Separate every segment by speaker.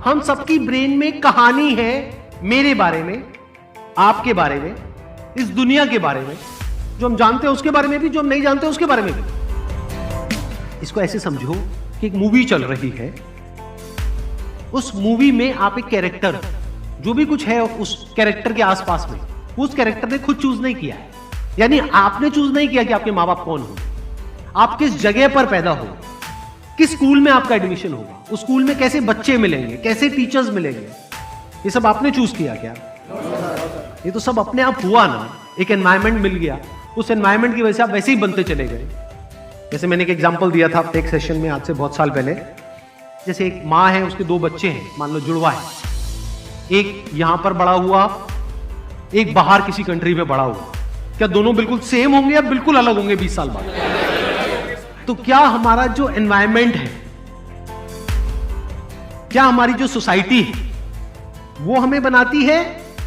Speaker 1: हम सबकी ब्रेन में कहानी है, मेरे बारे में, आपके बारे में, इस दुनिया के बारे में, जो हम जानते हैं उसके बारे में भी, जो हम नहीं जानते उसके बारे में भी। इसको ऐसे समझो कि एक मूवी चल रही है, उस मूवी में आप एक कैरेक्टर, जो भी कुछ है उस कैरेक्टर के आसपास में, उस कैरेक्टर ने खुद चूज नहीं किया है। यानी आपने चूज नहीं किया कि आपके माँ बाप कौन हो, आप किस जगह पर पैदा हो, किस स्कूल में आपका एडमिशन होगा, उस स्कूल में कैसे बच्चे मिलेंगे, कैसे टीचर्स मिलेंगे, ये सब आपने चूज किया क्या? ये तो सब अपने आप हुआ ना, एक एनवायरमेंट मिल गया, उस एनवायरमेंट की वजह से आप वैसे ही बनते चले गए। जैसे मैंने एक एग्जांपल दिया था एक सेशन में आज से बहुत साल पहले, जैसे एक माँ है, उसके 2 बच्चे हैं, मान लो जुड़वा है, एक यहां पर बड़ा हुआ, एक बाहर किसी कंट्री में बड़ा हुआ, क्या दोनों बिल्कुल सेम होंगे या बिल्कुल अलग होंगे 20 साल बाद? तो क्या हमारा जो एनवायरमेंट है, क्या हमारी जो सोसाइटी है, वो हमें बनाती है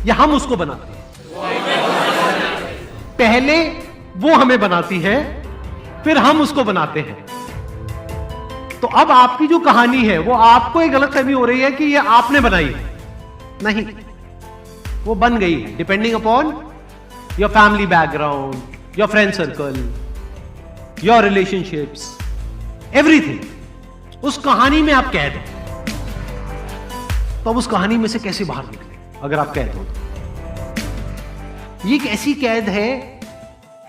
Speaker 1: या हम उसको बनाते हैं? पहले वो हमें बनाती है, फिर हम उसको बनाते हैं। तो अब आपकी जो कहानी है वो आपको एक गलतफहमी हो रही है कि ये आपने बनाई है। नहीं, वो बन गई है depending upon your family background, your friend circle, your relationships, everything. उस कहानी में आप कैद हैं। तो अब उस कहानी में से कैसे बाहर निकले अगर आप कैद हो तो? ये एक ऐसी कैद है,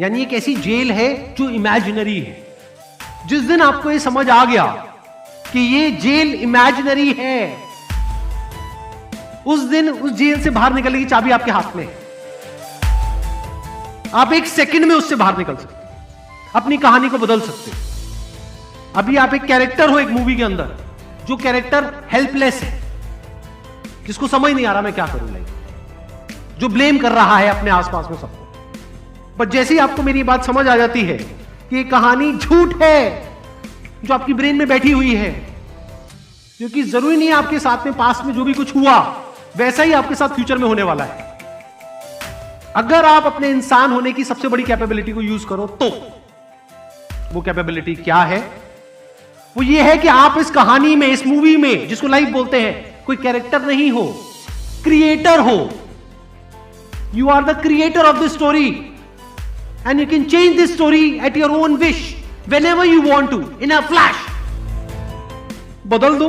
Speaker 1: यानी एक ऐसी जेल है जो इमेजिनरी है। जिस दिन आपको ये समझ आ गया कि ये जेल इमेजिनरी है, उस दिन उस जेल से बाहर निकलने की चाबी आपके हाथ में है। आप एक सेकंड में उससे बाहर निकल सकते, अपनी कहानी को बदल सकते। अभी आप एक कैरेक्टर हो एक मूवी के अंदर, जो कैरेक्टर हेल्पलेस है, जिसको समझ नहीं आ रहा मैं क्या करूं, जो ब्लेम कर रहा है अपने आसपास में सबको। पर जैसे ही आपको मेरी बात समझ आ जाती है कि ये कहानी झूठ है जो आपकी ब्रेन में बैठी हुई है, क्योंकि जरूरी नहीं है आपके साथ में पास्ट में जो भी कुछ हुआ वैसा ही आपके साथ फ्यूचर में होने वाला है। अगर आप अपने इंसान होने की सबसे बड़ी कैपेबिलिटी को यूज करो तो वो कैपेबिलिटी क्या है? वो ये है कि आप इस कहानी में, इस मूवी में, जिसको लाइफ बोलते हैं, कोई कैरेक्टर नहीं हो, क्रिएटर हो। You are the creator of the story and you can change this story at your own wish whenever you want to, in a flash. बदल दो।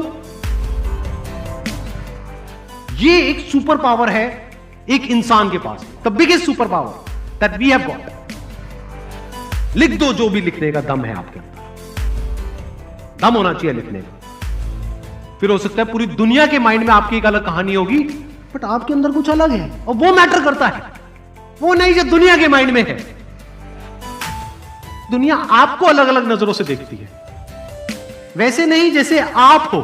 Speaker 1: ये एक सुपर पावर है एक इंसान के पास, the biggest super power that we have got. लिख दो जो भी लिखने का दम है आपके अंदर, दम होना चाहिए लिखने का। फिर हो सकता है पूरी दुनिया के माइंड में आपकी एक अलग कहानी होगी, बट आपके अंदर कुछ अलग है और वो मैटर करता है, वो नहीं जो दुनिया के माइंड में है। दुनिया आपको अलग अलग नजरों से देखती है, वैसे नहीं जैसे आप हो,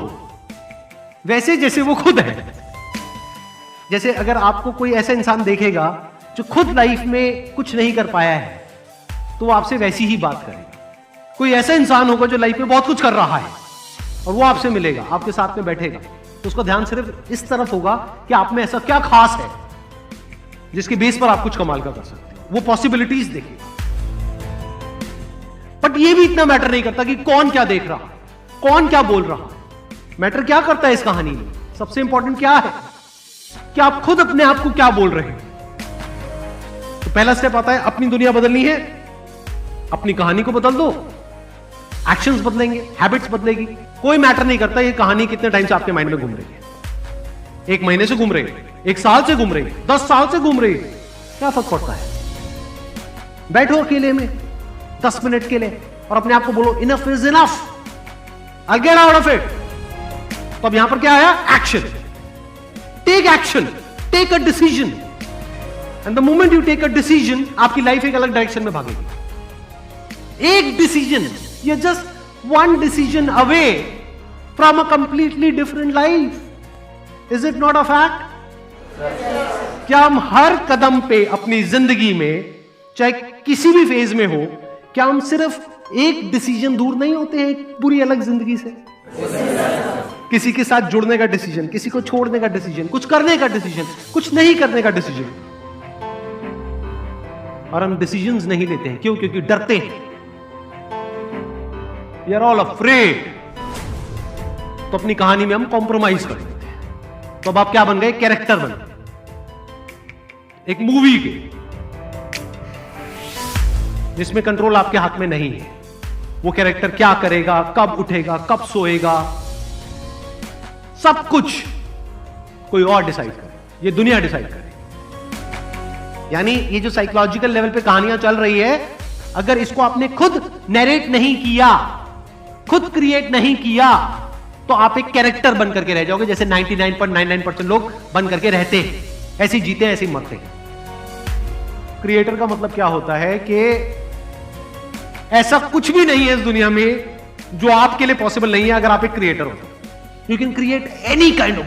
Speaker 1: वैसे जैसे वो खुद है। जैसे अगर आपको कोई ऐसा इंसान देखेगा जो खुद लाइफ में कुछ नहीं कर पाया है, तो वो आपसे वैसी ही बात करेगा। कोई ऐसा इंसान होगा जो लाइफ में बहुत कुछ कर रहा है और वो आपसे मिलेगा, आपके साथ में बैठेगा, तो उसका ध्यान सिर्फ इस तरफ होगा कि आप में ऐसा क्या खास है जिसके बेस पर आप कुछ कमाल का कर सकते हो। वो पॉसिबिलिटीज देखेगा। बट ये भी इतना मैटर नहीं करता कि कौन क्या देख रहा, कौन क्या बोल रहा। मैटर क्या करता है इस कहानी में? सबसे इंपॉर्टेंट क्या है कि आप खुद अपने आप को क्या बोल रहे हैं। तो पहला स्टेप आता है, अपनी दुनिया बदलनी है, अपनी कहानी को बदल दो, एक्शंस बदलेंगे, हैबिट्स बदलेगी। कोई मैटर नहीं करता ये कहानी कितने टाइम से आपके माइंड में घूम रही है। 1 महीने से घूम रही है, 1 साल से घूम रही है, 10 साल से घूम रही है, क्या फर्क पड़ता है? बैठो अकेले में 10 मिनट के लिए और अपने आप को बोलो enough is enough, I get out of it. तो अब यहां पर क्या आया? Action. Take action, take a decision, and the moment you take a decision, आपकी लाइफ एक अलग डायरेक्शन में भागेगी। एक decision, you just one decision away from a completely different life. Is it not a fact? क्या हम हर कदम पे अपनी जिंदगी में, चाहे किसी भी फेज में हो, क्या हम सिर्फ एक डिसीजन दूर नहीं होते हैं एक पूरी अलग जिंदगी से? किसी के साथ जुड़ने का डिसीजन, किसी को छोड़ने का डिसीजन, कुछ करने का डिसीजन, कुछ नहीं करने का डिसीजन। और हम डिसीजंस नहीं लेते हैं, क्यों? क्योंकि डरते हैं। We are all afraid. तो अपनी कहानी में हम कॉम्प्रोमाइज कर लेते हैं। तो अब आप क्या बन गए? कैरेक्टर बन गए एक मूवी के, जिसमें कंट्रोल आपके हाथ में नहीं है। वो कैरेक्टर क्या करेगा, कब उठेगा, कब सोएगा, सब कुछ कोई और डिसाइड करे, ये दुनिया डिसाइड करे। यानी ये जो साइकोलॉजिकल लेवल पे कहानियां चल रही है, अगर इसको आपने खुद नैरेट नहीं किया, खुद क्रिएट नहीं किया, तो आप एक कैरेक्टर बन करके रह जाओगे, जैसे 99.99% लोग बन करके रहते हैं, ऐसे जीते हैं, ऐसे मरते हैं। क्रिएटर का मतलब क्या होता है कि ऐसा कुछ भी नहीं है इस दुनिया में जो आपके लिए पॉसिबल नहीं है अगर आप एक क्रिएटर हो तो। You can create any kind of